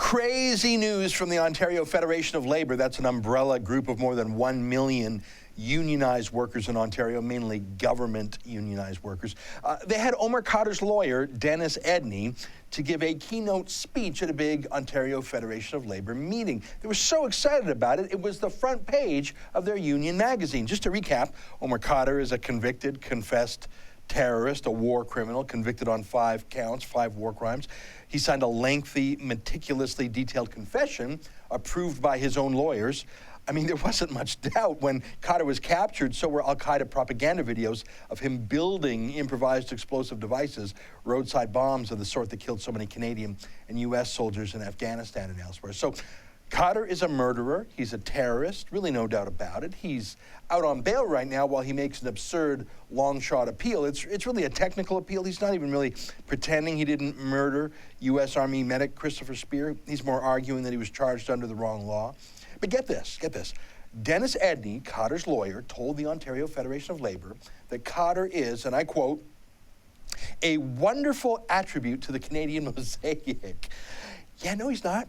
Crazy news from the Ontario Federation of Labour. That's an umbrella group of more than 1 million unionized workers in Ontario, mainly government unionized workers. They had Omar Khadr's lawyer, Dennis Edney, to give a keynote speech at a big Ontario Federation of Labour meeting. They were so excited about it, it was the front page of their union magazine. Just to recap, Omar Khadr is a convicted, confessed terrorist, a war criminal, convicted on 5 counts, 5 war crimes. He signed a lengthy, meticulously detailed confession approved by his own lawyers. I mean, there wasn't much doubt when Khadr was captured, so were al-Qaeda propaganda videos of him building improvised explosive devices, roadside bombs of the sort that killed so many Canadian and U.S. soldiers in Afghanistan and elsewhere. So Khadr is a murderer, he's a terrorist, really no doubt about it. He's out on bail right now while he makes an absurd long shot appeal. It's really a technical appeal. He's not even really pretending he didn't murder U.S. Army medic Christopher Speer. He's more arguing that he was charged under the wrong law. But get this. Dennis Edney, Khadr's lawyer, told the Ontario Federation of Labour that Khadr is, and I quote, a wonderful attribute to the Canadian Mosaic. Yeah, no, he's not.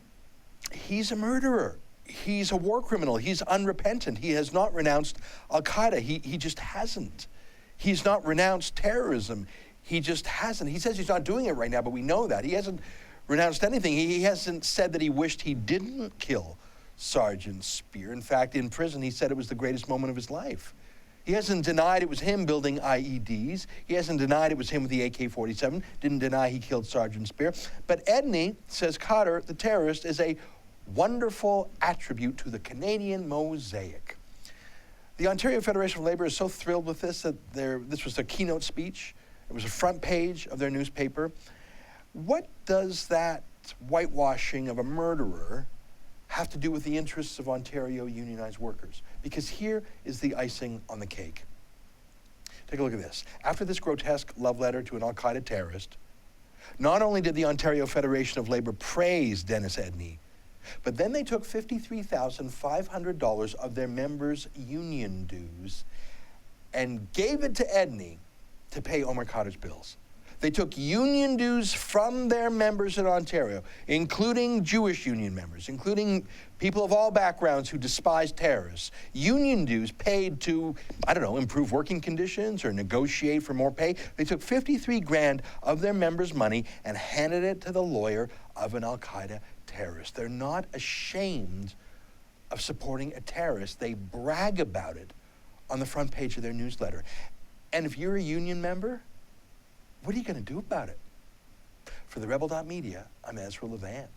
He's a murderer. He's a war criminal. He's unrepentant. He has not renounced al-Qaeda. He just hasn't. He's not renounced terrorism. He just hasn't. He says he's not doing it right now, but we know that. He hasn't renounced anything. He hasn't said that he wished he didn't kill Sergeant Speer. In fact, in prison, he said it was the greatest moment of his life. He hasn't denied it was him building IEDs. He hasn't denied it was him with the AK-47. Didn't deny he killed Sergeant Speer. But Edney says Khadr, the terrorist, is a wonderful attribute to the Canadian Mosaic. The Ontario Federation of Labour is so thrilled with this that this was their keynote speech. It was a front page of their newspaper. What does that whitewashing of a murderer have to do with the interests of Ontario unionized workers? Because here is the icing on the cake. Take a look at this. After this grotesque love letter to an al-Qaeda terrorist, not only did the Ontario Federation of Labour praise Dennis Edney, but then they took $53,500 of their members' union dues and gave it to Edney to pay Omar Khadr's bills. They took union dues from their members in Ontario, including Jewish union members, including people of all backgrounds who despise terrorists. Union dues paid to, I don't know, improve working conditions or negotiate for more pay. They took 53 grand of their members' money and handed it to the lawyer of an al-Qaeda terrorist. They're not ashamed of supporting a terrorist. They brag about it on the front page of their newsletter. And if you're a union member, what are you going to do about it? For TheRebel.media, I'm Ezra Levant.